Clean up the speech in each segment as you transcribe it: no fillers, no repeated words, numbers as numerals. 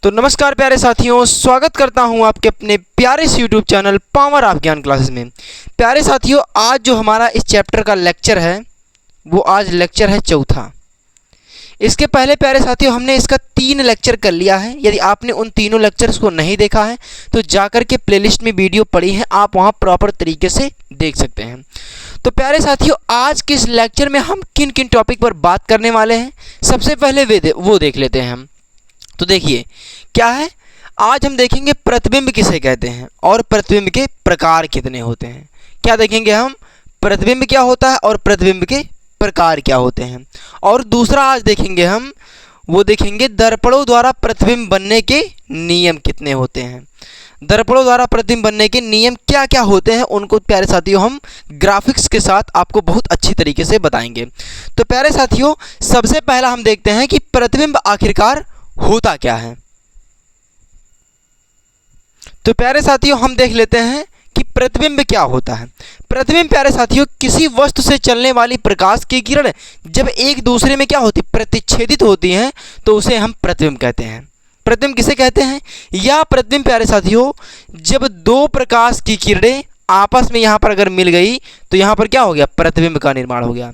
तो नमस्कार प्यारे साथियों, स्वागत करता हूं आपके अपने प्यारे से यूट्यूब चैनल पावर ऑफ ज्ञान क्लासेस में। प्यारे साथियों, आज जो हमारा इस चैप्टर का लेक्चर है वो आज लेक्चर है चौथा। इसके पहले प्यारे साथियों हमने इसका 3 लेक्चर कर लिया है। यदि आपने उन तीनों लेक्चर्स को नहीं देखा है तो जाकर के प्लेलिस्ट में वीडियो पड़ी है, आप वहां प्रॉपर तरीके से देख सकते हैं। तो प्यारे साथियों, आज के इस लेक्चर में हम किन किन टॉपिक पर बात करने वाले हैं, सबसे पहले वो देख लेते हैं हम। तो देखिए क्या है, आज हम देखेंगे प्रतिबिंब किसे कहते हैं और प्रतिबिंब के प्रकार कितने होते हैं। क्या देखेंगे हम, प्रतिबिंब क्या होता है और प्रतिबिंब के प्रकार क्या होते हैं। और दूसरा आज देखेंगे हम, वो देखेंगे दर्पणों द्वारा प्रतिबिंब बनने के नियम कितने होते हैं। दर्पणों द्वारा प्रतिबिंब बनने के नियम क्या क्या होते हैं, उनको प्यारे साथियों हम ग्राफिक्स के साथ आपको बहुत अच्छी तरीके से बताएंगे। तो प्यारे साथियों, सबसे पहला हम देखते हैं कि प्रतिबिंब आखिरकार होता क्या है। तो प्यारे साथियों हम देख लेते हैं कि प्रतिबिंब क्या होता है। प्रतिबिंब प्यारे साथियों किसी वस्तु से चलने वाली प्रकाश की किरण जब एक दूसरे में क्या होती, प्रतिच्छेदित होती हैं, तो उसे हम प्रतिबिंब कहते हैं। प्रतिबिंब किसे कहते हैं? या प्रतिबिंब प्यारे साथियों जब दो प्रकाश की किरणें आपस में यहाँ पर अगर मिल गई तो यहाँ पर क्या हो गया, प्रतिबिंब का निर्माण हो गया।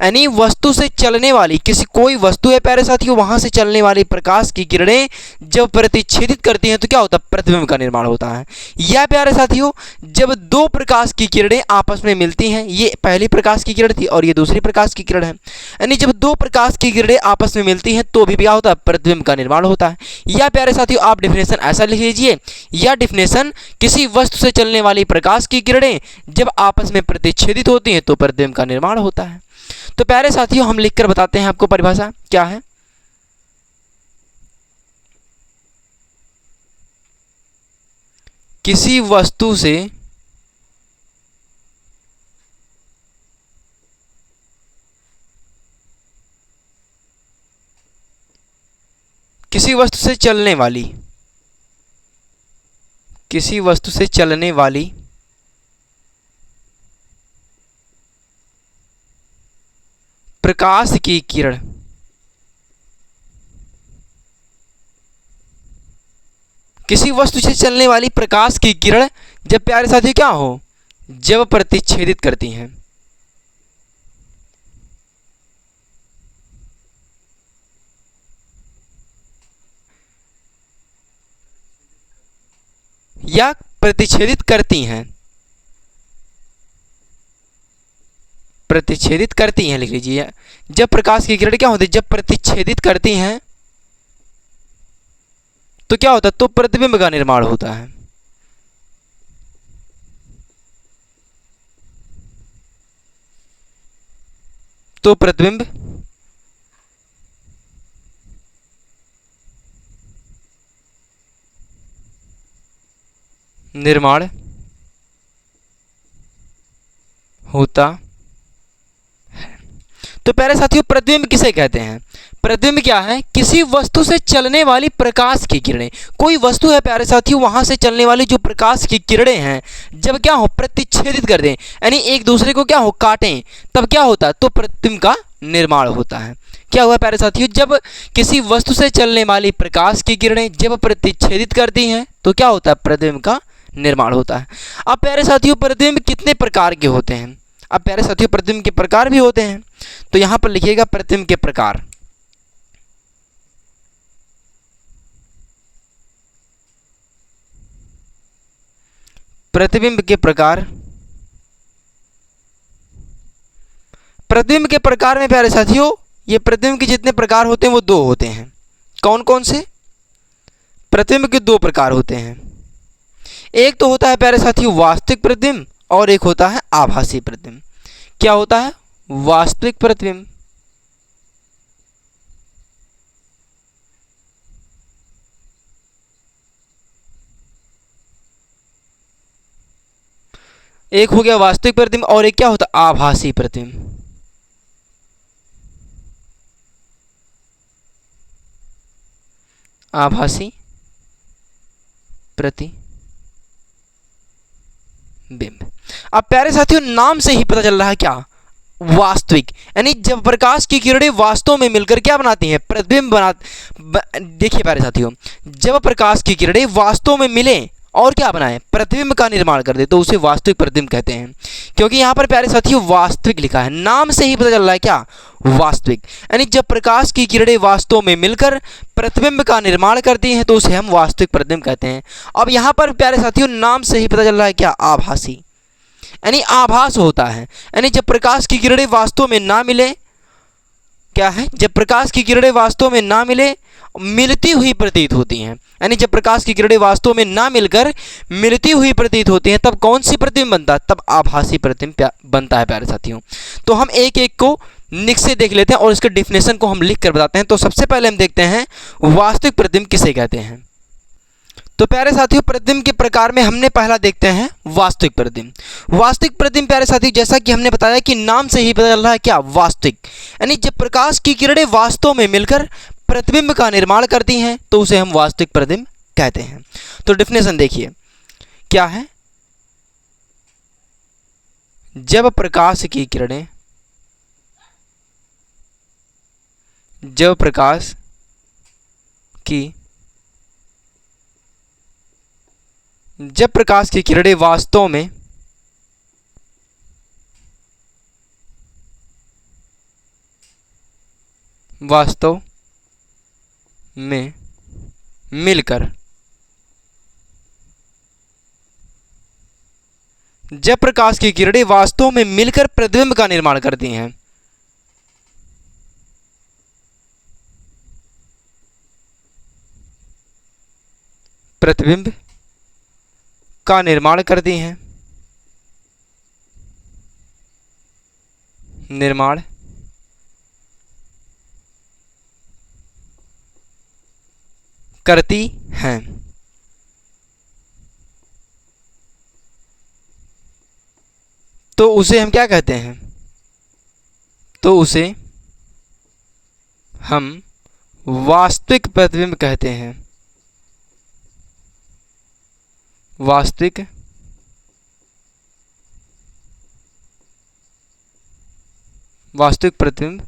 यानी वस्तु से चलने वाली, किसी कोई वस्तु है प्यारे साथियों, वहां से चलने वाली प्रकाश की किरणें जब प्रतिच्छेदित करती हैं तो क्या होता है, प्रतिबिंब का निर्माण होता है। या प्यारे साथियों जब दो प्रकाश की किरणें आपस में मिलती हैं, ये पहली प्रकाश की किरण थी और ये दूसरी प्रकाश की किरण है, यानी जब दो प्रकाश की किरणें आपस में मिलती हैं तो भी क्या होता है, प्रतिबिंब का निर्माण होता है। या प्यारे साथियों आप डेफिनेशन ऐसा लिख लीजिए, या डेफिनेशन किसी वस्तु से चलने वाली प्रकाश की किरणें जब आपस में प्रतिच्छेदित होती हैं तो प्रतिबिंब का निर्माण होता है। तो प्यारे साथियों हम लिखकर बताते हैं आपको परिभाषा क्या है। किसी वस्तु से चलने वाली प्रकाश की किरण किसी वस्तु से चलने वाली प्रकाश की किरण जब प्यारे साथी क्या हो, जब प्रतिच्छेदित करती हैं, या प्रतिच्छेदित करती हैं, लिख लीजिए। जब प्रकाश की किरण क्या होती है, जब प्रतिच्छेदित करती हैं तो क्या होता है, तो प्रतिबिंब का निर्माण होता है। तो प्रतिबिंब निर्माण होता है। तो प्यारे साथियों प्रतिबिंब किसे कहते हैं? प्रतिबिंब क्या है, किसी वस्तु से चलने वाली प्रकाश की किरणें। कोई वस्तु है प्यारे साथियों, वहां से चलने वाली जो प्रकाश की किरणें हैं जब क्या हो, प्रतिच्छेदित कर दें, यानी एक दूसरे को क्या हो, काटें, तब क्या होता है, तो प्रतिबिंब का निर्माण होता है। क्या हुआ प्यारे साथियों, जब किसी वस्तु से चलने वाली प्रकाश की किरणें जब प्रतिच्छेदित करती हैं तो क्या होता है, प्रतिबिंब का निर्माण होता है। अब प्यारे साथियों प्रतिबिंब कितने प्रकार के होते हैं? अब प्यारे साथियों प्रतिबिंब के प्रकार भी होते हैं, तो यहां पर लिखिएगा प्रतिबिंब के प्रकार। प्रतिबिंब के प्रकार, प्रतिबिंब के प्रकार में प्यारे साथियों ये प्रतिबिंब के जितने प्रकार होते हैं वो 2 होते हैं। कौन कौन से? प्रतिबिंब के 2 प्रकार होते हैं। एक तो होता है प्यारे साथियों वास्तविक प्रतिबिंब और एक होता है आभासी प्रतिबिंब। क्या होता है? वास्तविक प्रतिबिंब एक हो गया वास्तविक प्रतिबिंब और एक क्या होता है, आभासी प्रतिबिंब। आभासी प्रतिबिंब। अब प्यारे साथियों नाम से ही पता चल रहा है क्या, वास्तविक, यानी जब प्रकाश की किरणें वास्तव में मिलकर क्या बनाती हैं, प्रतिबिंब देखिए प्यारे साथियों, जब प्रकाश की किरणें वास्तव में मिलें और क्या बनाए, प्रतिबिंब का निर्माण कर दे, तो उसे वास्तविक प्रतिबिंब कहते हैं। क्योंकि यहाँ पर प्यारे साथियों वास्तविक लिखा है, नाम से ही पता चल रहा है क्या, वास्तविक, यानी जब प्रकाश की किरणें वास्तव में मिलकर प्रतिबिंब का निर्माण करती हैं तो उसे हम वास्तविक प्रतिबिंब कहते हैं। अब यहाँ पर प्यारे साथियों नाम से ही पता चल रहा है क्या, आभासी, यानी आभास होता है, यानी जब प्रकाश की किरणें वास्तव में ना मिले, क्या है, जब प्रकाश की किरणें वास्तव में ना मिले, मिलती हुई प्रतीत होती हैं, यानी जब प्रकाश की किरणें वास्तव में ना मिलकर मिलती हुई प्रतीत होती हैं, तब कौन सी प्रतिबिंब बनता है, तब आभासी प्रतिबिंब बनता है प्यारे साथियों। तो हम एक एक को निक से देख लेते हैं और इसके डिफिनेशन को हम लिख कर बताते हैं। तो सबसे पहले हम देखते हैं वास्तविक प्रतिबिंब किसे कहते हैं। तो प्यारे साथियों प्रतिबिंब के प्रकार में हमने पहला देखते हैं वास्तविक प्रतिबिंब। वास्तविक प्रतिबिंब प्यारे साथियों जैसा कि हमने बताया कि नाम से ही पता चल रहा है क्या, वास्तविक, यानी जब प्रकाश की किरणें वास्तव में मिलकर प्रतिबिंब का निर्माण करती हैं तो उसे हम वास्तविक प्रतिबिंब कहते हैं। तो डिफिनेशन देखिए क्या है, जब प्रकाश की किरणें, जब प्रकाश की किरणें वास्तव में मिलकर, जब प्रकाश की किरणें वास्तव में मिलकर प्रतिबिंब का निर्माण करती हैं, प्रतिबिंब का निर्माण करती हैं, निर्माण करती हैं, तो उसे हम क्या कहते हैं, तो उसे हम वास्तविक प्रतिबिंब कहते हैं। वास्तविक प्रतिबिंब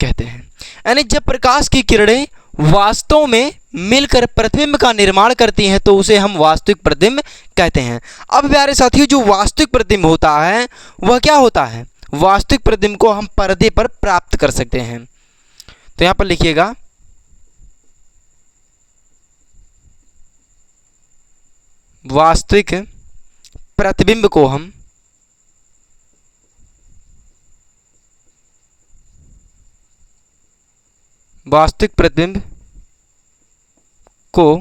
कहते हैं, यानी जब प्रकाश की किरणें वास्तव में मिलकर प्रतिबिंब का निर्माण करती हैं तो उसे हम वास्तविक प्रतिबिंब कहते हैं। अब प्यारे साथियों जो वास्तविक प्रतिबिंब होता है वह क्या होता है, वास्तविक प्रतिबिंब को हम पर्दे पर प्राप्त कर सकते हैं। तो यहां पर लिखिएगा वास्तविक प्रतिबिंब को हम वास्तविक प्रतिबिंब को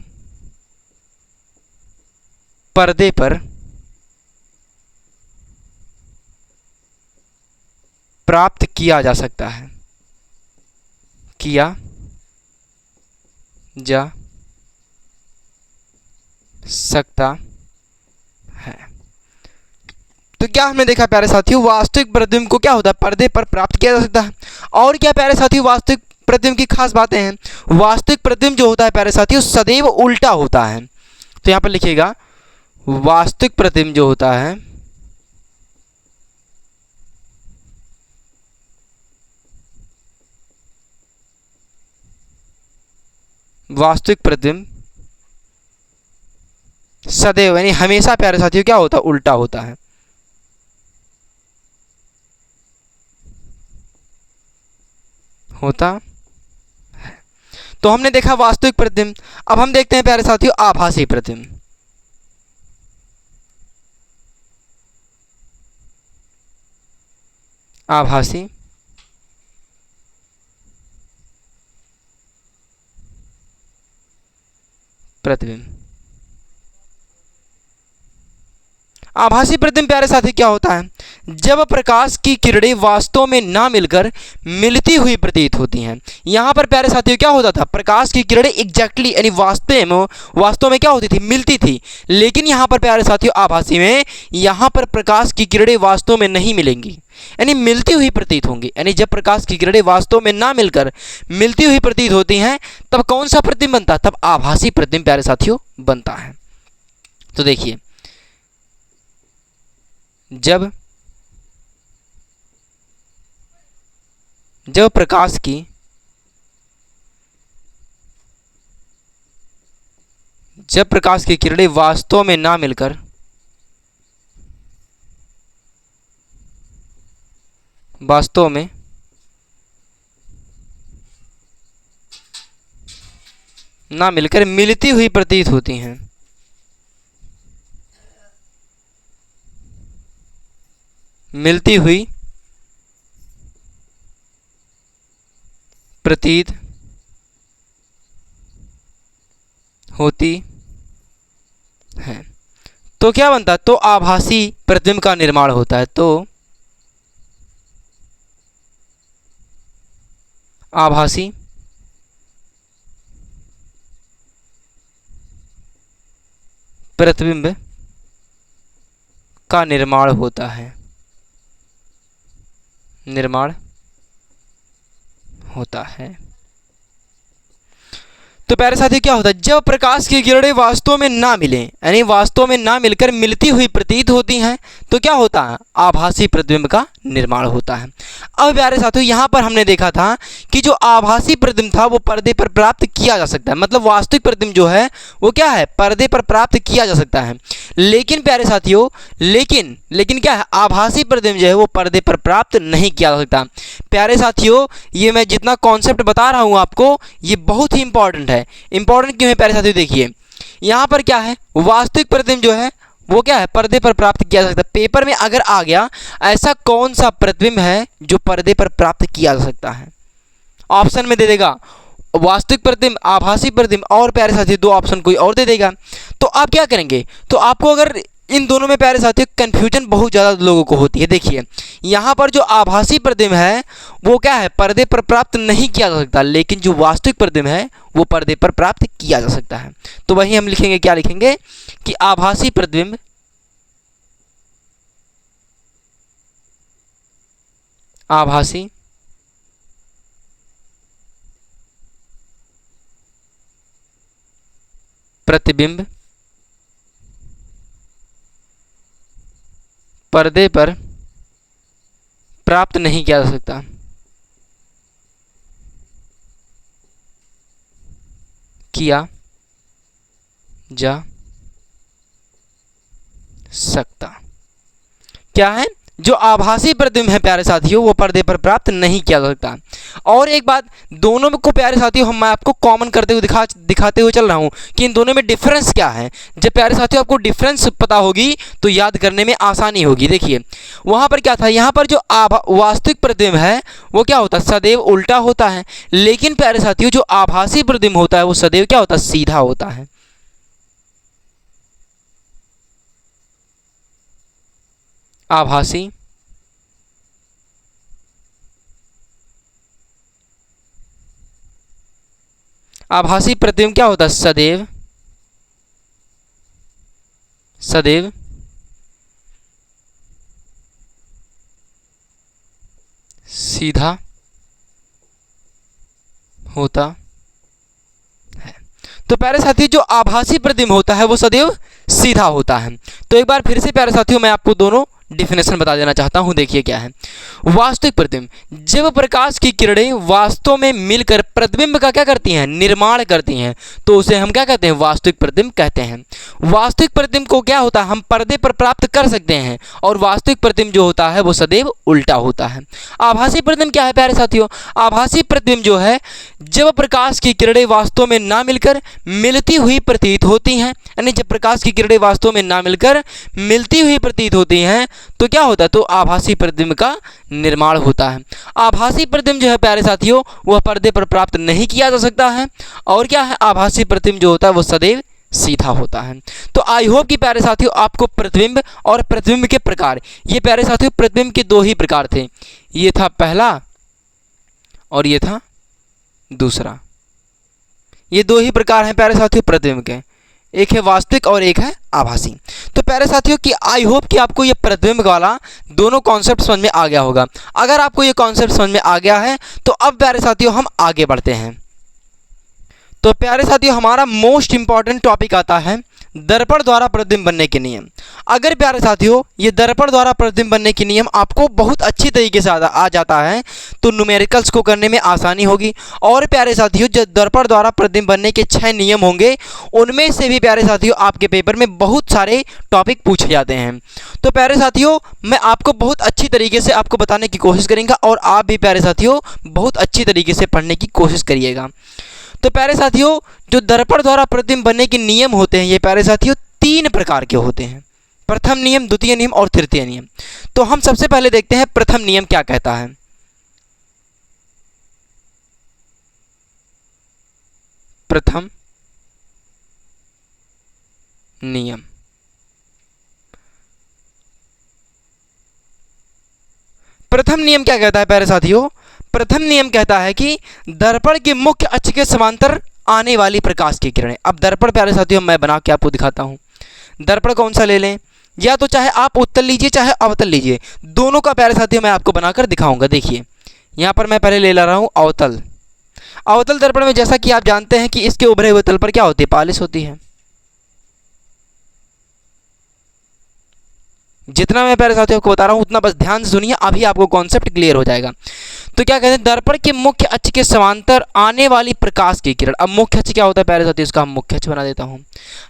पर्दे पर प्राप्त किया जा सकता है, किया जा सकता है। तो क्या हमने देखा प्यारे साथियों, वास्तविक प्रतिबिंब को क्या होता है, पर्दे पर प्राप्त किया जा सकता है। और क्या प्यारे साथियों वास्तविक प्रतिबिंब की खास बातें हैं, वास्तविक प्रतिबिंब जो होता है प्यारे साथियों सदैव उल्टा होता है। तो यहां पर लिखिएगा वास्तविक प्रतिबिंब जो होता है वास्तविक प्रतिबिंब सदैव यानी हमेशा प्यारे साथियों क्या होता है, उल्टा होता है। होता है। तो हमने देखा वास्तविक प्रतिबिंब। अब हम देखते हैं प्यारे साथियों आभासी प्रतिबिंब। आभासी प्रतिबिंब। आभासी प्रतिबिंब प्यारे साथी क्या होता है, जब प्रकाश की किरणें वास्तव में ना मिलकर मिलती हुई प्रतीत होती हैं। यहाँ पर प्यारे साथियों क्या होता था, प्रकाश की किरणें एग्जैक्टली यानी वास्तव में क्या होती थी, मिलती थी। लेकिन यहाँ पर प्यारे साथियों आभासी में यहाँ पर प्रकाश की किरणें वास्तव में नहीं मिलेंगी, यानी मिलती हुई प्रतीत होंगी। यानी जब प्रकाश की किरणें वास्तव में ना मिलकर मिलती हुई प्रतीत होती हैं तब कौन सा प्रतिबिंब बनता है, तब आभासी प्रतिबिंब प्यारे साथियों बनता है। तो देखिए जब प्रकाश की किरणें वास्तव में ना मिलकर मिलती हुई प्रतीत होती हैं। मिलती हुई प्रतीत होती है तो क्या बनता है? तो आभासी प्रतिबिंब का निर्माण होता है। तो आभासी प्रतिबिंब का निर्माण होता है। तो प्यारे साथी क्या होता है? जब प्रकाश की किरणें वास्तव में ना मिलें, यानी वास्तव में ना मिलकर मिलती हुई प्रतीत होती हैं, तो क्या होता है? आभासी प्रतिबिंब का निर्माण होता है। अब प्यारे साथियों यहाँ पर हमने देखा था कि जो आभासी प्रतिबिंब था वो पर्दे पर प्राप्त किया जा सकता है, मतलब वास्तविक प्रतिबिंब जो है वो क्या है? पर्दे पर प्राप्त किया जा सकता है। लेकिन प्यारे साथियों लेकिन क्या है? आभासी प्रतिबिंब जो है वो पर्दे पर प्राप्त नहीं किया जा सकता। प्यारे साथियों ये मैं जितना कॉन्सेप्ट बता रहा हूँ आपको ये बहुत ही इंपॉर्टेंट है। इंपॉर्टेंट क्यों है प्यारे साथियों? देखिए यहाँ पर क्या है? वास्तविक प्रतिबिंब जो है वो क्या है? पर्दे पर प्राप्त किया जा सकता है। पेपर में अगर आ गया ऐसा कौन सा प्रतिबिंब है जो पर्दे पर प्राप्त किया जा सकता है? ऑप्शन में दे देगा वास्तविक प्रतिबिंब, आभासी प्रतिबिंब और प्यारे साथी दो ऑप्शन कोई और दे देगा। तो आप क्या करेंगे? तो आपको अगर इन दोनों में प्यारे साथियों कन्फ्यूजन बहुत ज़्यादा लोगों को होती है। देखिए यहाँ पर जो आभासी प्रतिबिंब है वो क्या है? पर्दे पर प्राप्त नहीं किया जा सकता, लेकिन जो वास्तविक प्रतिबिंब है वो पर्दे पर प्राप्त किया जा सकता है। तो वही हम लिखेंगे, क्या लिखेंगे कि आभासी प्रतिबिंब पर्दे पर प्राप्त नहीं किया जा सकता। क्या है? जो आभासी प्रतिबिंब है प्यारे साथियों वो पर्दे पर प्राप्त नहीं किया जा सकता। और एक बात, दोनों में को प्यारे साथियों मैं आपको कॉमन करते हुए दिखाते हुए चल रहा हूँ कि इन दोनों में डिफरेंस क्या है। जब प्यारे साथियों आपको डिफरेंस पता होगी तो याद करने में आसानी होगी। देखिए वहाँ पर क्या था? यहाँ पर जो वास्तविक प्रतिबिंब है वो क्या होता है? सदैव उल्टा होता है। लेकिन प्यारे साथियों जो आभासी प्रतिबिंब होता है वो सदैव क्या होता है? सीधा होता है। आभासी प्रतिबिंब क्या होता है? सदैव सीधा होता है। तो प्यारे साथी जो आभासी प्रतिबिंब होता है वो सदैव सीधा होता है। तो एक बार फिर से प्यारे साथियों मैं आपको दोनों डिफिनेशन बता देना चाहता हूं। देखिए क्या है? वास्तविक प्रतिबिंब, जब प्रकाश की किरणें वास्तव में मिलकर प्रतिबिंब का क्या करती हैं? निर्माण करती हैं, तो उसे हम क्या कहते हैं? वास्तविक प्रतिबिंब कहते हैं। वास्तविक प्रतिबिंब को क्या होता है? हम पर्दे पर प्राप्त कर सकते हैं, और वास्तविक प्रतिबिंब जो होता है वो सदैव उल्टा होता है। आभासी प्रतिबिंब क्या है प्यारे साथियों? आभासी प्रतिबिंब जो है जब प्रकाश की किरणें वास्तव में ना मिलकर मिलती हुई प्रतीत होती हैं, यानी जब प्रकाश की किरणें वास्तव में ना मिलकर मिलती हुई प्रतीत होती हैं तो क्या होता है? तो आभासी प्रतिबिंब का निर्माण होता है। आभासी प्रतिबिंब जो है प्यारे साथियों वह पर्दे पर प्राप्त नहीं किया जा सकता है, और क्या है? आभासी प्रतिबिंब जो होता है वो सदैव सीधा होता है। तो आई होप कि प्यारे साथियों आपको प्रतिबिंब और प्रतिबिंब के प्रकार, ये प्यारे साथियों प्रतिबिंब के दो ही प्रकार थे, ये था पहला और ये था दूसरा। ये दो ही प्रकार हैं प्यारे साथियों प्रतिबिंब के, एक है वास्तविक और एक है आभासी। तो प्यारे साथियों कि आई होप कि आपको ये प्रतिबिंब वाला दोनों कॉन्सेप्ट समझ में आ गया होगा। अगर आपको ये कॉन्सेप्ट समझ में आ गया है तो अब प्यारे साथियों हम आगे बढ़ते हैं। तो प्यारे साथियों हमारा मोस्ट इंपॉर्टेंट टॉपिक आता है दर्पण द्वारा प्रतिबिंब बनने के नियम। अगर प्यारे साथियों ये दर्पण द्वारा प्रतिबिंब बनने के नियम आपको बहुत अच्छी तरीके से आ जाता है तो न्यूमेरिकल्स को करने में आसानी होगी। और प्यारे साथियों जो दर्पण द्वारा प्रतिबिंब बनने के 6 नियम होंगे उनमें से भी प्यारे साथियों आपके पेपर में बहुत सारे टॉपिक पूछे जाते हैं। तो प्यारे साथियों मैं आपको बहुत अच्छी तरीके से आपको बताने की कोशिश करूँगा और आप भी प्यारे साथियों बहुत अच्छी तरीके से पढ़ने की कोशिश करिएगा। तो प्यारे साथियों जो दर्पण द्वारा प्रतिबिंब बनने के नियम होते हैं ये प्यारे साथियों 3 प्रकार के होते हैं। प्रथम नियम, द्वितीय नियम और तृतीय नियम। तो हम सबसे पहले देखते हैं प्रथम नियम क्या कहता है। प्रथम नियम, प्रथम नियम क्या कहता है प्यारे साथियों? प्रथम नियम कहता है कि दर्पण के मुख्य अक्ष के समांतर आने वाली प्रकाश की किरणें। अब दर्पण प्यारे साथियों मैं बना के आपको दिखाता हूं। दर्पण कौन सा ले लें, या तो चाहे आप उत्तल लीजिए चाहे अवतल लीजिए, दोनों का प्यारे साथियों मैं आपको बनाकर दिखाऊंगा। देखिए यहां पर मैं पहले ले ला रहा हूं अवतल। अवतल दर्पण में जैसा कि आप जानते हैं कि इसके उभरे हुए तल पर क्या होती है, पालिश होती है। जितना मैं प्यारे साथियों को बता रहा हूं उतना बस ध्यान से सुनिए, अभी आपको कॉन्सेप्ट क्लियर हो जाएगा। तो क्या कहते हैं, दर्पण के मुख्य अक्ष के समांतर आने वाली प्रकाश की किरण। अब मुख्य अक्ष क्या होता है प्यारे साथियों, इसका हम मुख्य अक्ष बना देता हूं।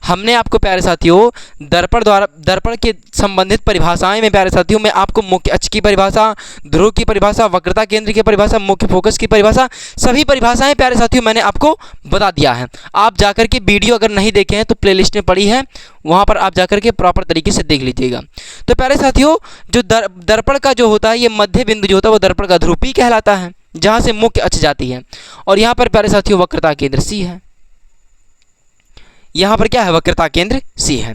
हमने आपको प्यारे साथियों दर्पण के संबंधित परिभाषाएं में प्यारे साथियों मैं आपको मुख्य अक्ष की परिभाषा, ध्रुव की परिभाषा, वक्रता केंद्र की परिभाषा, मुख्य फोकस की परिभाषा, सभी परिभाषाएं प्यारे साथियों मैंने आपको बता दिया है। आप जाकर के वीडियो अगर नहीं देखे हैं तो प्लेलिस्ट में पड़ी है, वहां पर आप जाकर के प्रॉपर तरीके से देख लीजिएगा। तो प्यारे साथियों जो दर्पण का जो होता है ये मध्य बिंदु जो होता है वो दर्पण का ध्रुव P कहलाता है, जहां से मुख्य अक्ष जाती है। और यहां पर प्यारे साथियों वक्रता केंद्र C है। यहां पर क्या है, वक्रता केंद्र C है।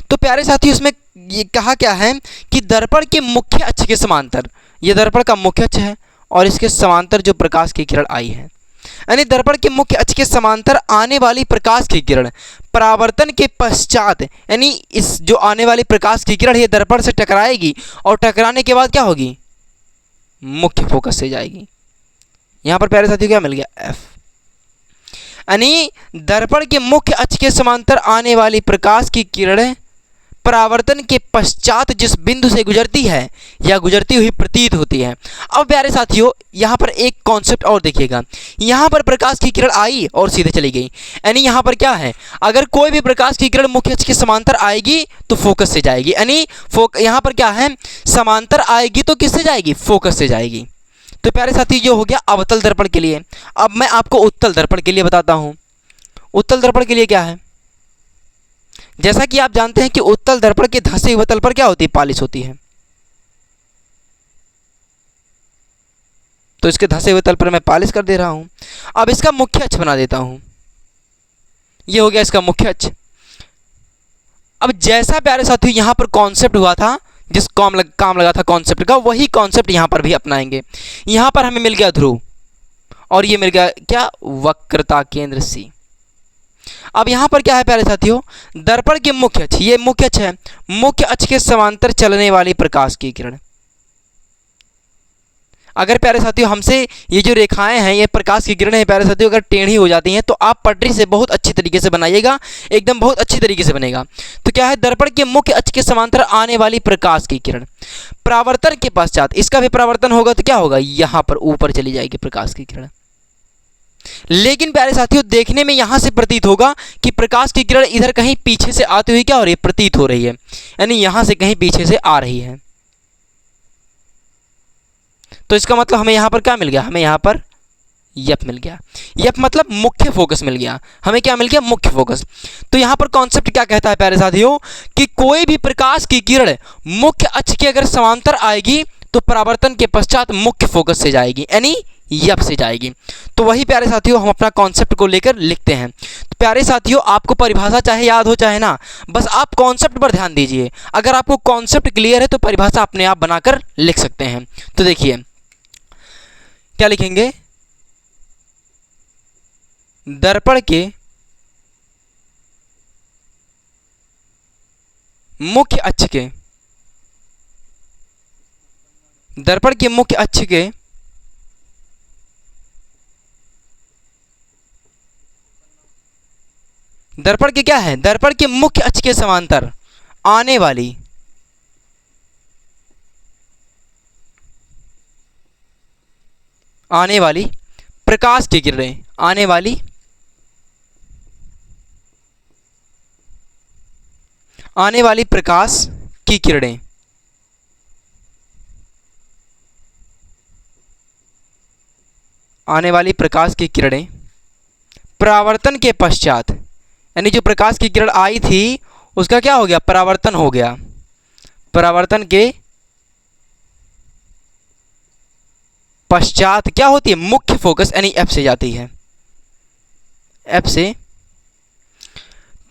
तो प्यारे साथियों इसमें ये कहा क्या है कि दर्पण के मुख्य अक्ष के समांतर, ये दर्पण का मुख्य अक्ष है और इसके समांतर जो प्रकाश की किरण आई है, यानी दर्पण के मुख्य अक्ष के समांतर आने वाली प्रकाश की किरण परावर्तन के पश्चात, यानी इस जो आने वाली प्रकाश की किरण ये दर्पण से टकराएगी और टकराने के बाद क्या होगी, मुख्य फोकस से जाएगी। यहां पर प्यारे साथियों क्या मिल गया, F। यानी दर्पण के मुख्य अक्ष के समांतर आने वाली प्रकाश की किरण परावर्तन के पश्चात जिस बिंदु से गुजरती है या गुजरती हुई प्रतीत होती है। अब प्यारे साथियों यहाँ पर एक कॉन्सेप्ट और देखिएगा, यहाँ पर प्रकाश की किरण आई और सीधे चली गई, यानी यहाँ पर क्या है, अगर कोई भी प्रकाश की किरण मुख्य अक्ष के समांतर आएगी तो फोकस से जाएगी, यानी यहाँ पर क्या है, समांतर आएगी तो किससे जाएगी, फोकस से जाएगी। तो प्यारे साथी ये हो गया अवतल दर्पण के लिए। अब मैं आपको उत्तल दर्पण के लिए बताता हूँ। उत्तल दर्पण के लिए क्या है, जैसा कि आप जानते हैं कि उत्तल दर्पण के धंसे हुए तल पर क्या होती है, पालिश होती है। तो इसके धंसे हुए तल पर मैं पालिश कर दे रहा हूं। अब इसका मुख्य अक्ष बना देता हूं। ये हो गया इसका मुख्य अक्ष। अब जैसा प्यारे साथियों यहां पर कॉन्सेप्ट हुआ था, जिस काम लगा था कॉन्सेप्ट का, वही कॉन्सेप्ट यहां पर भी अपनाएंगे। यहां पर हमें मिल गया ध्रुव और ये मिल गया क्या, वक्रता केंद्र C। अब यहां पर क्या है प्यारे साथियों, दर्पण के मुख्य अक्ष, ये मुख्य अक्ष है, मुख्य अक्ष के समांतर चलने वाली प्रकाश की किरण। अगर प्यारे साथियों हमसे ये जो रेखाएं हैं, ये प्रकाश की किरणें हैं प्यारे साथियों, अगर टेढ़ी हो जाती हैं तो आप पटरी से बहुत अच्छी तरीके से बनाइएगा, एकदम बहुत अच्छी तरीके से बनेगा। तो क्या है, दर्पण के मुख्य अक्ष के समांतर आने वाली प्रकाश की किरण परावर्तन के पश्चात, इसका भी परावर्तन होगा तो क्या होगा, यहां पर ऊपर चली जाएगी प्रकाश की किरण। लेकिन प्यारे साथियों देखने में यहां से प्रतीत होगा कि प्रकाश की किरण इधर कहीं पीछे से आती हुई क्या हो रही है, प्रतीत हो रही है, यानी यहां से कहीं पीछे से आ रही है। तो इसका मतलब हमें यहां पर क्या मिल गया, हमें यहां पर यप मिल गया। यप मतलब मुख्य फोकस मिल गया, हमें क्या मिल गया, मुख्य फोकस। तो यहां पर कॉन्सेप्ट क्या कहता है प्यारे साथियों कि कोई भी प्रकाश की किरण मुख्य अक्ष के अगर समांतर आएगी तो परावर्तन के पश्चात मुख्य फोकस से जाएगी, यानी यप से जाएगी। तो वही प्यारे साथियों हम अपना कॉन्सेप्ट को लेकर लिखते हैं। तो प्यारे साथियों आपको परिभाषा चाहे याद हो चाहे ना, बस आप कॉन्सेप्ट पर ध्यान दीजिए। अगर आपको कॉन्सेप्ट क्लियर है तो परिभाषा अपने आप बनाकर लिख सकते हैं। तो देखिए क्या लिखेंगे, दर्पण के मुख्य अक्ष के, दर्पण के मुख्य अक्ष के दर्पण के क्या है, दर्पण के मुख्य अक्ष के समांतर आने वाली आने वाली प्रकाश की किरणें, आने वाली प्रकाश की किरणें, आने वाली प्रकाश की किरणें परावर्तन के पश्चात, यानी जो प्रकाश की किरण आई थी उसका क्या हो गया, परावर्तन हो गया। परावर्तन के पश्चात क्या होती है, मुख्य फोकस यानी एफ से जाती है, एफ से।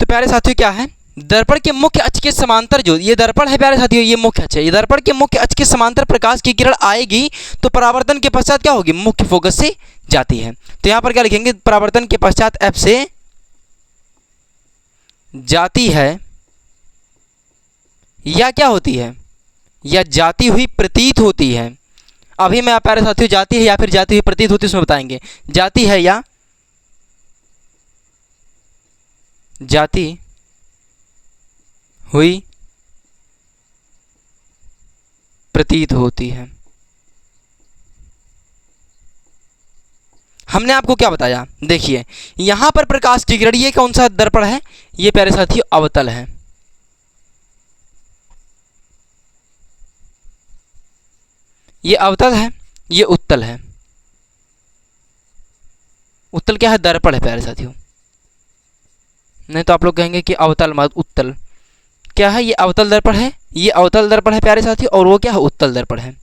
तो प्यारे साथियों क्या है, दर्पण के मुख्य अक्ष के समांतर, जो ये दर्पण है प्यारे साथियों, ये मुख्य अक्ष है, ये दर्पण के मुख्य अक्ष के समांतर प्रकाश की किरण आएगी तो परावर्तन के पश्चात क्या होगी, मुख्य फोकस से जाती है। तो यहां पर क्या लिखेंगे, परावर्तन के पश्चात एफ से जाती है या क्या होती है, या जाती हुई प्रतीत होती है। अभी मैं प्यारे साथियों जाती है या फिर जाती हुई प्रतीत होती है उसमें बताएंगे, जाती है या जाती हुई प्रतीत होती है। हमने आपको क्या बताया, देखिए यहां पर प्रकाश की किरण, ये कौन सा दर्पण है, ये प्यारे साथियों अवतल है। ये अवतल है, ये उत्तल है। उत्तल क्या है, दर्पण है प्यारे साथियों, नहीं तो आप लोग कहेंगे कि अवतल मत उत्तल क्या है, ये अवतल दर्पण है, ये अवतल दर्पण है प्यारे साथियों, और वो क्या है, उत्तल दर्पण है।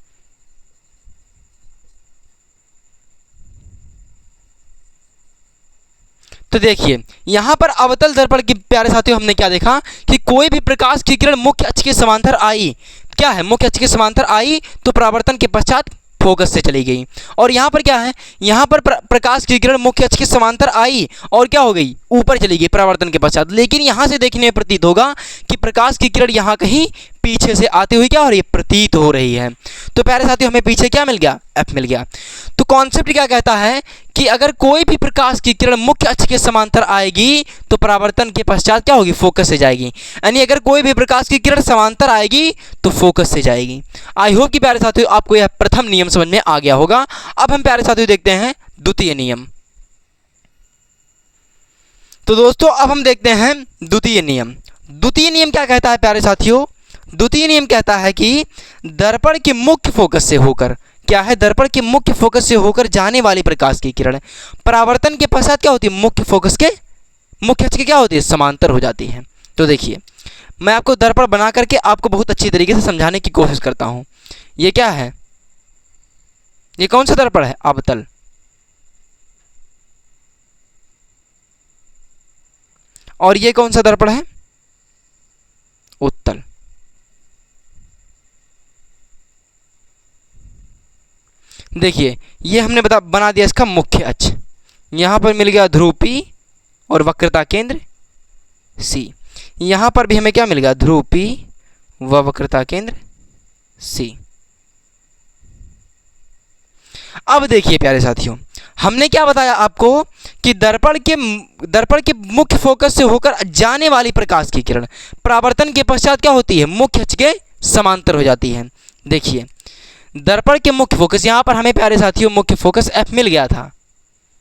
तो देखिए यहां पर अवतल दर्पण के प्यारे साथियों हमने क्या देखा कि कोई भी प्रकाश की किरण मुख्य अक्ष के समांतर आई, क्या है, मुख्य अक्ष के समांतर आई तो परावर्तन के पश्चात फोकस से चली गई। और यहाँ पर क्या है, यहाँ पर प्रकाश की किरण मुख्य अक्ष के समांतर आई और क्या हो गई, ऊपर चली गई परावर्तन के पश्चात। लेकिन यहाँ से देखने में प्रतीत होगा कि प्रकाश की किरण यहाँ कहीं पीछे से आती हुई क्या हो रही है, प्रतीत हो रही है। तो प्यारे साथियों हमें पीछे क्या मिल गया, एफ मिल गया। तो कॉन्सेप्ट क्या कहता है कि अगर कोई भी प्रकाश की किरण मुख्य अक्ष के समांतर आएगी तो परावर्तन के पश्चात क्या होगी, फोकस से जाएगी। यानी अगर कोई भी प्रकाश की किरण समांतर आएगी तो फोकस से जाएगी। आई होप कि प्यारे साथियों आपको यह प्रथम नियम समझ में आ गया होगा। अब हम प्यारे साथियों देखते हैं द्वितीय नियम। तो दोस्तों अब हम देखते हैं द्वितीय नियम। द्वितीय नियम क्या कहता है प्यारे साथियों, द्वितीय नियम कहता है कि दर्पण के मुख्य फोकस से होकर, क्या है, दर्पण के मुख्य फोकस से होकर जाने वाली प्रकाश की किरण परावर्तन के पश्चात क्या होती है, मुख्य फोकस के, मुख्य अक्ष के क्या होती है, समांतर हो जाती है। तो देखिए मैं आपको दर्पण बना करके आपको बहुत अच्छी तरीके से समझाने की कोशिश करता हूं। ये क्या है, ये कौन सा दर्पण है, अवतल। और ये कौन सा दर्पण है, उत्तल। देखिए ये हमने बना दिया इसका मुख्य अक्ष, यहां पर मिल गया ध्रुव P और वक्रता केंद्र C। यहां पर भी हमें क्या मिल गया, ध्रुव P व वक्रता केंद्र C। अब देखिए प्यारे साथियों हमने क्या बताया आपको कि दर्पण के मुख्य फोकस से होकर जाने वाली प्रकाश की किरण परावर्तन के पश्चात क्या होती है, मुख्य अक्ष के समांतर हो जाती है। देखिए दर्पण के मुख्य फोकस, यहां पर हमें प्यारे साथियों मुख्य फोकस F मिल गया था,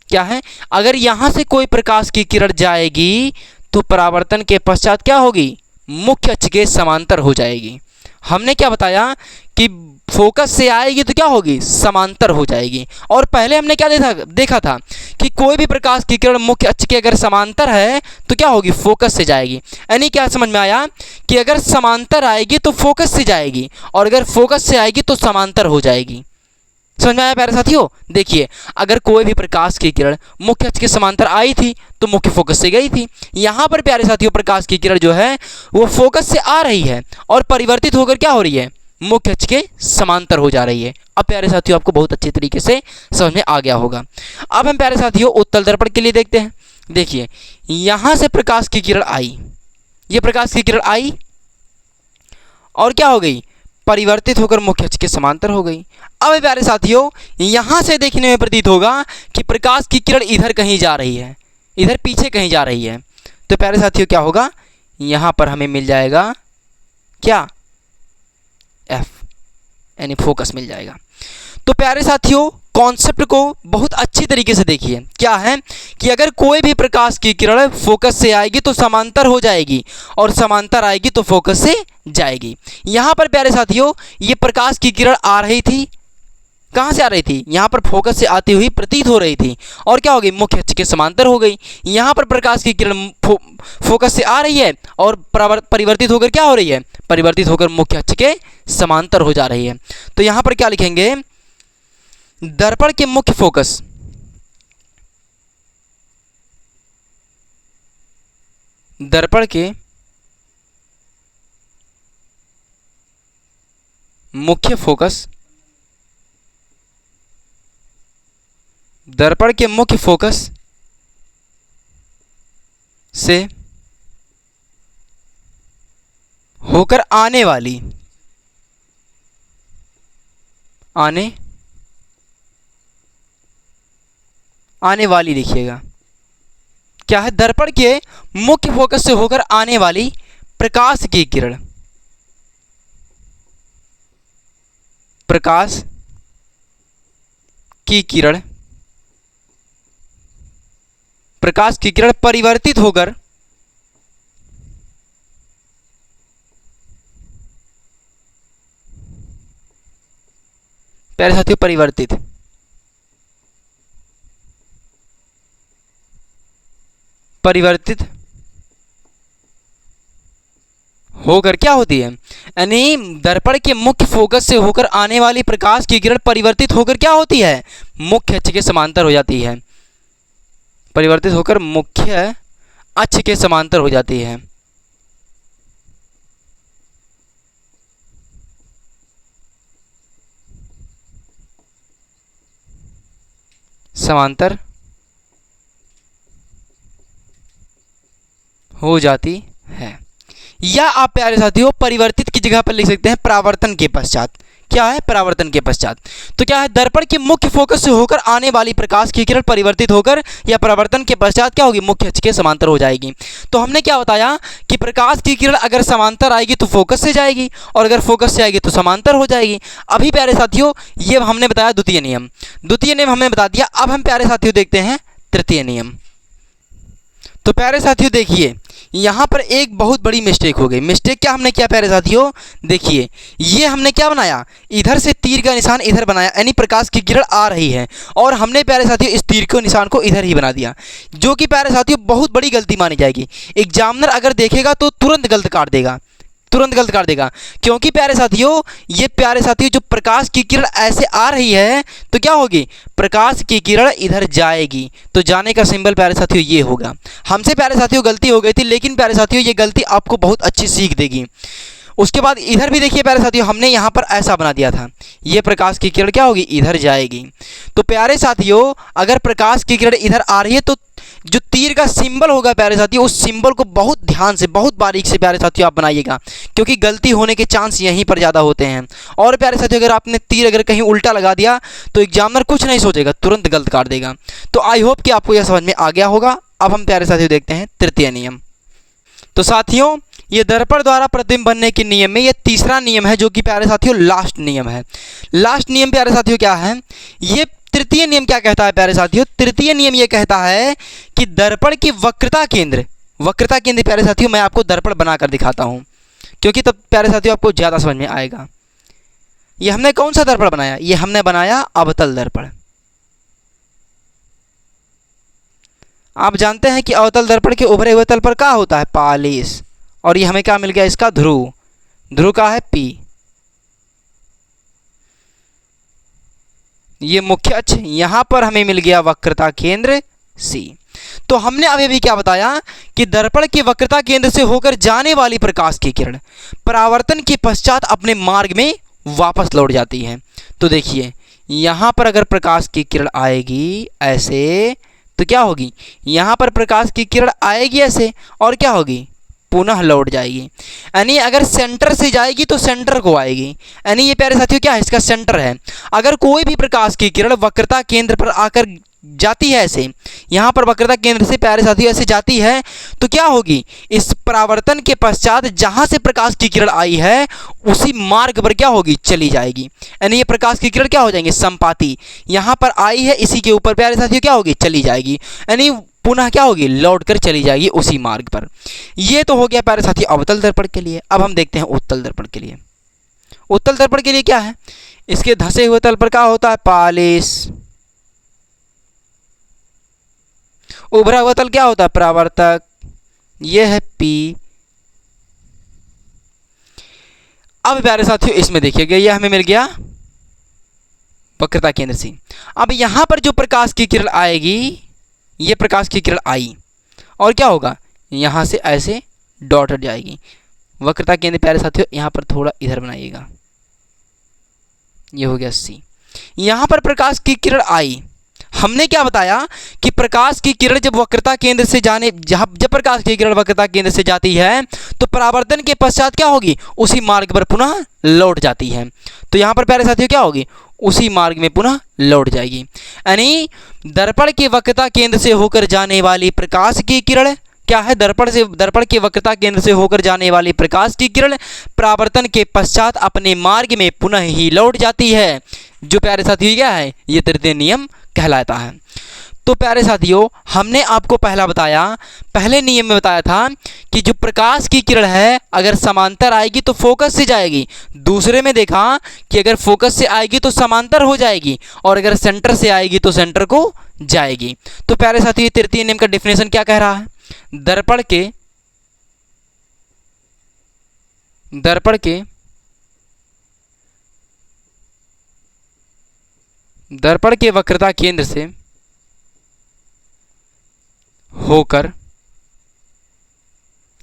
क्या है, अगर यहां से कोई प्रकाश की किरण जाएगी तो परावर्तन के पश्चात क्या होगी, मुख्य अक्ष के समांतर हो जाएगी। हमने क्या बताया कि फोकस से आएगी तो क्या होगी, समांतर हो जाएगी। और पहले हमने क्या देखा था कि कोई भी प्रकाश की किरण मुख्य अक्ष के अगर समांतर है तो क्या होगी, फोकस से जाएगी। यानी क्या समझ में आया कि अगर समांतर आएगी तो फोकस से जाएगी और अगर फोकस से आएगी तो समांतर हो जाएगी। समझ में आया प्यारे साथियों। देखिए अगर कोई भी प्रकाश की किरण मुख्य अक्ष के समांतर आई थी तो मुख्य फोकस से गई थी। यहां पर प्यारे साथियों प्रकाश की किरण जो है वो फोकस से आ रही है और परिवर्तित होकर क्या हो रही है, मुख्य अक्ष के समांतर हो जा रही है। अब प्यारे साथियों आपको बहुत अच्छे तरीके से समझ में आ गया होगा। अब हम प्यारे साथियों उत्तल दर्पण के लिए देखते हैं। देखिए यहां से प्रकाश की किरण आई, ये प्रकाश की किरण आई और क्या हो गई, परिवर्तित होकर मुख्य अक्ष के समांतर हो गई। अब प्यारे साथियों यहां से देखने में प्रतीत होगा कि प्रकाश की किरण इधर कहीं जा रही है, इधर पीछे कहीं जा रही है। तो प्यारे साथियों क्या होगा, यहां पर हमें मिल जाएगा क्या, F, यानी फोकस मिल जाएगा। तो प्यारे साथियों कॉन्सेप्ट को बहुत अच्छी तरीके से देखिए। क्या है कि अगर कोई भी प्रकाश की किरण फोकस से आएगी तो समांतर हो जाएगी, और समांतर आएगी तो फोकस से जाएगी। यहाँ पर प्यारे साथियों ये प्रकाश की किरण आ रही थी, कहाँ से आ रही थी? यहाँ पर फोकस से आती हुई प्रतीत हो रही थी, और क्या हो गई? मुख्य अक्ष के समांतर हो गई। यहाँ पर प्रकाश की किरण फोकस से आ रही है और परिवर्तित होकर क्या हो रही है? परिवर्तित होकर मुख्य अक्ष के समांतर हो जा रही है। तो यहाँ पर क्या लिखेंगे? दर्पण के मुख्य फोकस, दर्पण के मुख्य फोकस, दर्पण के मुख्य फोकस से होकर आने वाली, आने वाली लिखिएगा। क्या है? दर्पण के मुख्य फोकस से होकर आने वाली प्रकाश की किरण, प्रकाश की किरण, प्रकाश की किरण परिवर्तित होकर प्यारे साथियों परिवर्तित होकर क्या होती है? यानी दर्पण के मुख्य फोकस से होकर आने वाली प्रकाश की किरण परिवर्तित होकर क्या होती है? मुख्य अक्ष के समांतर हो जाती है, परिवर्तित होकर मुख्य अक्ष के समांतर हो जाती है। समांतर हो जाती है, या आप प्यारे साथियों परिवर्तित की जगह पर लिख सकते हैं परावर्तन के पश्चात। क्या है? परावर्तन के पश्चात। तो क्या है? दर्पण के मुख्य फोकस से होकर आने वाली प्रकाश की किरण परिवर्तित होकर या परावर्तन के पश्चात क्या होगी? मुख्य अक्ष के समांतर हो जाएगी। तो हमने क्या बताया कि प्रकाश की किरण अगर समांतर आएगी तो फोकस से जाएगी, और अगर फोकस से आएगी तो समांतर हो जाएगी। अभी प्यारे साथियों ये हमने बताया द्वितीय नियम, द्वितीय नियम हमने बता दिया। अब हम प्यारे साथियों देखते हैं तृतीय नियम। तो प्यारे साथियों देखिए यहाँ पर एक बहुत बड़ी मिस्टेक हो गई। मिस्टेक क्या हमने किया प्यारे साथियों? देखिए ये हमने क्या बनाया? इधर से तीर का निशान इधर बनाया, यानी प्रकाश की किरण आ रही है, और हमने प्यारे साथियों इस तीर के निशान को इधर ही बना दिया, जो कि प्यारे साथियों बहुत बड़ी गलती मानी जाएगी। एग्जामिनर अगर देखेगा तो तुरंत गलत काट देगा, तुरंत गलत काट देगा। क्योंकि प्यारे साथियों ये प्यारे साथियों जो प्रकाश की किरण ऐसे आ रही है तो क्या होगी? प्रकाश की किरण इधर जाएगी, तो जाने का सिंबल प्यारे साथियों ये होगा। हमसे प्यारे साथियों गलती हो गई थी, लेकिन प्यारे साथियों ये गलती आपको बहुत अच्छी सीख देगी। उसके बाद इधर भी देखिए प्यारे साथियों हमने यहाँ पर ऐसा बना दिया था, ये प्रकाश की किरण क्या होगी? इधर जाएगी। तो प्यारे साथियों अगर प्रकाश की किरण इधर आ रही है तो जो तीर का सिंबल होगा प्यारे साथियों उस सिंबल को बहुत ध्यान से, बहुत बारीक से प्यारे साथियों आप बनाइएगा, क्योंकि गलती होने के चांस यहीं पर ज़्यादा होते हैं। और प्यारे साथियों अगर आपने तीर अगर कहीं उल्टा लगा दिया तो एग्जामिनर कुछ नहीं सोचेगा, तुरंत गलत काट देगा। तो आई होप कि आपको यह समझ में आ गया होगा। अब हम प्यारे साथियों देखते हैं तृतीय नियम। तो साथियों ये दर्पण द्वारा प्रतिबिंब बनने के नियम में ये तीसरा नियम है, जो कि प्यारे साथियों लास्ट नियम है। लास्ट नियम प्यारे साथियों क्या है? ये तृतीय नियम क्या कहता है प्यारे साथियों? तृतीय नियम ये कहता है कि दर्पण की वक्रता केंद्र, वक्रता केंद्र प्यारे साथियों मैं आपको दर्पण बनाकर दिखाता हूं, क्योंकि तब प्यारे साथियों आपको ज़्यादा समझ में आएगा। ये हमने कौन सा दर्पण बनाया? ये हमने बनाया अवतल दर्पण। आप जानते हैं कि अवतल दर्पण के उभरे हुए तल पर क्या होता है? पालिश। और ये हमें क्या मिल गया? इसका ध्रुव, ध्रुव का है P। ये मुख्य अक्ष, यहां पर हमें मिल गया वक्रता केंद्र C। तो हमने अभी भी क्या बताया कि दर्पण के वक्रता केंद्र से होकर जाने वाली प्रकाश की किरण परावर्तन के पश्चात अपने मार्ग में वापस लौट जाती है। तो देखिए यहां पर अगर प्रकाश की किरण आएगी ऐसे तो क्या होगी? यहां पर प्रकाश की किरण आएगी ऐसे और क्या होगी? पुनः लौट जाएगी। यानी अगर सेंटर से जाएगी तो सेंटर को आएगी, यानी ये प्यारे साथियों क्या है? इसका सेंटर है। अगर कोई भी प्रकाश की किरण वक्रता केंद्र पर आकर जाती है ऐसे, यहाँ पर वक्रता केंद्र से प्यारे साथियों ऐसे जाती है, तो क्या होगी, इस परावर्तन के पश्चात जहाँ से प्रकाश की किरण आई है उसी मार्ग पर क्या होगी, चली जाएगी। यानी ये प्रकाश की किरण क्या हो जाएंगे, समपाती, यहाँ पर आई है इसी के ऊपर प्यारे साथियों क्या होगी, चली जाएगी, यानी पुनः क्या होगी, लौट कर चली जाएगी उसी मार्ग पर। ये तो हो गया प्यारे साथियों अवतल दर्पण के लिए। अब हम देखते हैं उत्तल दर्पण के लिए। उत्तल दर्पण के लिए क्या है, इसके धंसे हुए तल पर क्या होता है, पालिश, उभरा हुआ तल क्या होता है, परावर्तक, ये है पी। अब प्यारे साथियों इसमें देखिएगा ये हमें मिल गया वक्रता केंद्र से। अब यहां पर जो प्रकाश की किरण आएगी, ये प्रकाश की किरण आई और क्या होगा, यहां से ऐसे डॉट हट जाएगी। वक्रता केंद्र प्यारे साथियों यहां पर थोड़ा इधर बनाइएगा, ये हो गया सी। यहां पर प्रकाश की किरण आई, हमने क्या बताया कि प्रकाश की किरण जब वक्रता केंद्र से जब प्रकाश की किरण वक्रता केंद्र से जाती है तो परावर्तन के पश्चात क्या होगी, उसी मार्ग पर पुनः लौट जाती है। तो यहाँ पर प्यारे साथियों क्या होगी, उसी मार्ग में पुनः लौट जाएगी। यानी दर्पण के वक्रता केंद्र से होकर जाने वाली प्रकाश की किरण क्या है, दर्पण के वक्रता केंद्र से होकर जाने वाली प्रकाश की किरण परावर्तन के पश्चात अपने मार्ग में पुनः ही लौट जाती है, जो प्यारे साथियों क्या है, ये तृतीय नियम कहलाता है। तो प्यारे साथियों हमने आपको पहले नियम में बताया था कि जो प्रकाश की किरण है अगर समांतर आएगी तो फोकस से जाएगी, दूसरे में देखा कि अगर फोकस से आएगी तो समांतर हो जाएगी और अगर सेंटर से आएगी तो सेंटर को जाएगी। तो प्यारे साथियों तृतीय नियम का डेफिनेशन क्या कह रहा है, दर्पण के वक्रता केंद्र से होकर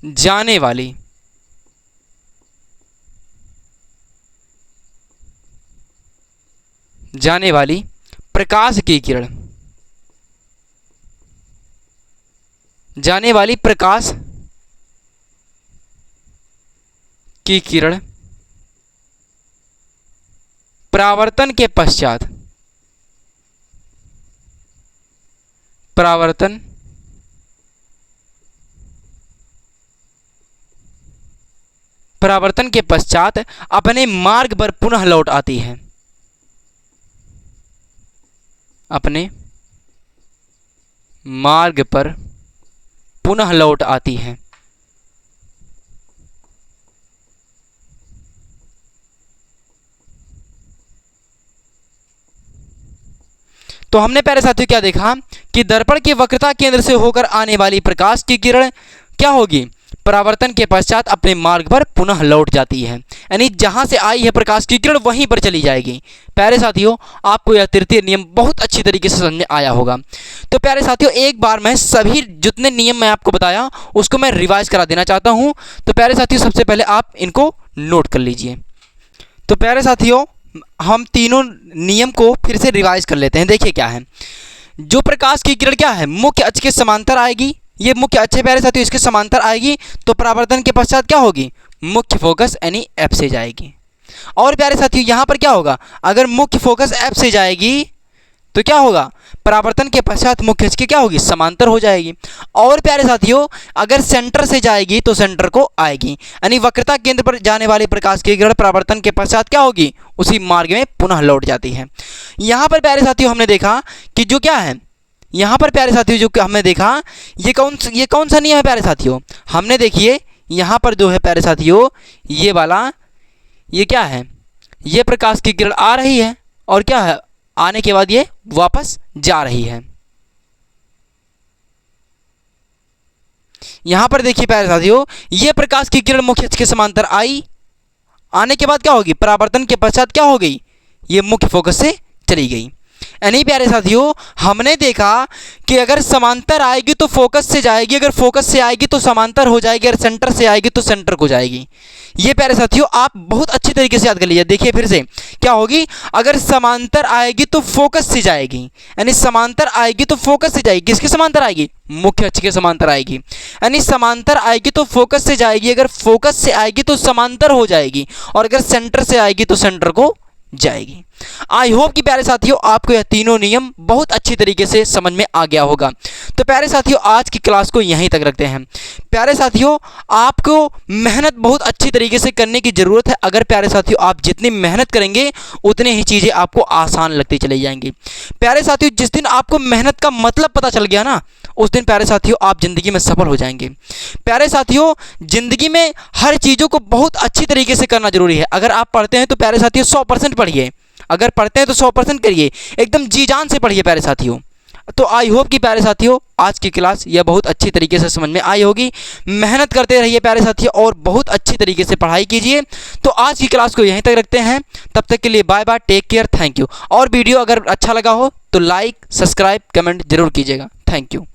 जाने वाली प्रकाश की किरण परावर्तन के पश्चात अपने मार्ग पर पुनः लौट आती है, अपने मार्ग पर पुनः लौट आती है। तो हमने प्यारे साथियों क्या देखा कि दर्पण के वक्रता केंद्र से होकर आने वाली प्रकाश की किरण क्या होगी, परावर्तन के पश्चात अपने मार्ग पर पुनः लौट जाती है, यानी जहां से आई है प्रकाश की किरण वहीं पर चली जाएगी। प्यारे साथियों आपको यह तृतीय नियम बहुत अच्छी तरीके से समझ में आया होगा। तो प्यारे साथियों एक बार मैं सभी जितने नियम मैं आपको बताया उसको मैं रिवाइज करा देना चाहता हूं। तो प्यारे साथियों सबसे पहले आप इनको नोट कर लीजिए। तो प्यारे साथियों हम तीनों नियम को फिर से रिवाइज कर लेते हैं। देखिए क्या है, जो प्रकाश की किरण क्या है, मुख्य अक्ष के समांतर आएगी, ये मुख्य अक्ष है प्यारे साथियों, इसके समांतर आएगी तो परावर्तन के पश्चात क्या होगी, मुख्य फोकस यानी एफ से जाएगी। और प्यारे साथियों यहाँ पर क्या होगा, अगर मुख्य फोकस एफ से जाएगी तो क्या होगा, परावर्तन के पश्चात मुख्य अक्ष की क्या होगी, समांतर हो जाएगी। और प्यारे साथियों अगर सेंटर से जाएगी तो सेंटर को आएगी, यानी वक्रता केंद्र पर जाने वाली प्रकाश की किरण परावर्तन के पश्चात क्या होगी, उसी मार्ग में पुनः लौट जाती है। यहाँ पर प्यारे साथियों हमने देखा कि जो क्या है, यहाँ पर प्यारे साथियों जो हमने देखा ये कौन सा नियम है प्यारे साथियों, हमने देखिए यहाँ पर जो है प्यारे साथियों ये वाला, ये क्या है, ये प्रकाश की किरण आ रही है और क्या है, आने के बाद ये वापस जा रही है। यहां पर देखिए प्यारे साथियों ये प्रकाश की किरण मुख्य अक्ष के समांतर आई, आने के बाद क्या होगी, परावर्तन के पश्चात क्या हो गई, ये मुख्य फोकस से चली गई। यानी प्यारे साथियों हमने देखा कि अगर समांतर आएगी तो फोकस से जाएगी, अगर फोकस से आएगी तो समांतर हो जाएगी, अगर सेंटर से आएगी तो सेंटर को जाएगी। ये प्यारे साथियों आप बहुत अच्छी तरीके से याद कर लीजिए। देखिए फिर से क्या होगी, अगर समांतर आएगी तो फोकस से जाएगी, यानी समांतर आएगी तो फोकस से जाएगी, किसके समांतर आएगी, मुख्य अक्ष के समांतर आएगी। यानी समांतर आएगी तो फोकस से जाएगी, अगर फोकस से आएगी तो समांतर हो जाएगी और अगर सेंटर से आएगी तो सेंटर को जाएगी। आई होप कि प्यारे साथियों आपको यह तीनों नियम बहुत अच्छी तरीके से समझ में आ गया होगा। तो प्यारे साथियों आज की क्लास को यहीं तक रखते हैं। प्यारे साथियों आपको मेहनत बहुत अच्छी तरीके से करने की ज़रूरत है। अगर प्यारे साथियों आप जितनी मेहनत करेंगे उतनी ही चीज़ें आपको आसान लगती चली जाएंगी। प्यारे साथियों जिस दिन आपको मेहनत का मतलब पता चल गया ना, उस दिन प्यारे साथियों आप ज़िंदगी में सफल हो जाएंगे। प्यारे साथियों ज़िंदगी में हर चीज़ों को बहुत अच्छी तरीके से करना जरूरी है। अगर आप पढ़ते हैं तो प्यारे साथियों 100% पढ़िए, अगर पढ़ते हैं तो 100% करिए, एकदम जी जान से पढ़िए प्यारे साथियों। तो आई होप कि प्यारे साथियों आज की क्लास यह बहुत अच्छी तरीके से समझ में आई होगी। मेहनत करते रहिए प्यारे साथियों और बहुत अच्छी तरीके से पढ़ाई कीजिए। तो आज की क्लास को यहीं तक रखते हैं, तब तक के लिए bye bye, take care, thank you. और वीडियो अगर अच्छा लगा हो तो लाइक, सब्सक्राइब, कमेंट जरूर कीजिएगा। Thank you.